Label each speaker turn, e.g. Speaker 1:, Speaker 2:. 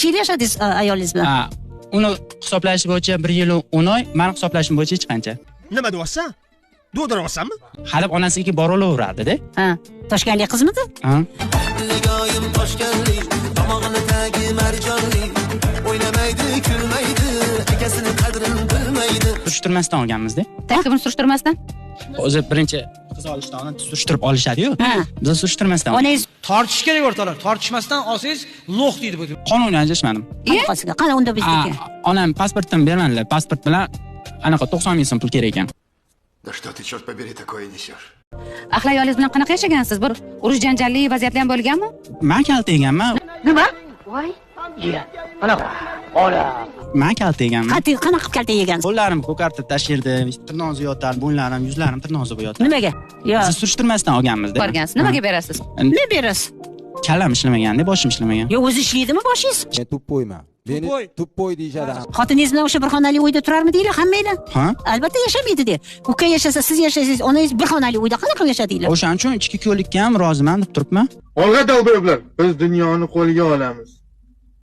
Speaker 1: Yil yashadingiz ayolingiz bilan?
Speaker 2: Ha, uni hisoblash bo'yicha 1 yil 10 oy, meni hisoblashim bo'yicha hech qancha.
Speaker 3: Nima deyapsan? Do'diryapsanmi?
Speaker 2: Hadeb onasiga borilaveradi-da.
Speaker 1: Ha, toshkanlik qizmidi?
Speaker 2: Ha.
Speaker 4: Nigoyim toshkanlik, tomog'ini tagi marjonli, o'ynamaydi, kulmaydi, akasini qadrini bilmaydi.
Speaker 2: Surishtirmasdan olganmiz-da.
Speaker 1: Tarkibini surishtirmasdan?
Speaker 2: O'zi birinchi qiz olishdan oldin surishtirib olishadi-yu.
Speaker 1: Ha.
Speaker 2: Biz surishtirmasdan.
Speaker 1: Onangiz
Speaker 5: Tortish kerak o'rtoqlar. Tortishmasdan olsangiz lo'q deydi bu.
Speaker 2: Qonuniy ajrashmadim.
Speaker 1: qani unda bizniki.
Speaker 2: Onam pasportini bermadilar. Pasport bilan anaqa 90 ming so'm pul kerak ekan.
Speaker 6: Да что ты, черт побери, такое несешь?
Speaker 7: Ahli ayolingiz bilan qanaqa yashagansiz? Bir urush janjalli vaziyatlar ham bo'lganmi?
Speaker 2: Men kalta ekanman.
Speaker 1: Nima?
Speaker 2: Men kalta ekanman.
Speaker 1: Qanaqa qilib kalta yegansiz?
Speaker 2: Qo'llarim ko'kartib tashirdi, tirnozi yotardi, bo'ynlarim, yuzlarim tirnozi bo'yotardi.
Speaker 1: Nimaga? Yo,
Speaker 2: Siz surishtirmasdan olganmiz-da.
Speaker 7: Borgansiz. Nimaga berasiz?
Speaker 1: nima berasiz?
Speaker 2: Kallam ishlamagan-da, boshim ishlamagan.
Speaker 1: Yo, o'zi ishlaydimi boshingiz?
Speaker 8: Men tuppoyman. Meni tuppoy deyishadi.
Speaker 1: Xotiningiz bilan o'sha bir xonali uyda turarmidinglar hammanglar?
Speaker 2: Ha?
Speaker 1: Albatta yashamaydi-da. Uka yashasa, siz yashaysiz, onangiz bir xonali uyda qanaqa yashadinglar?
Speaker 2: O'shaning uchun ichki ko'rlikka ham roziman deb turibman.
Speaker 9: Olg'a dalboylar, biz dunyoni qo'lga olamiz.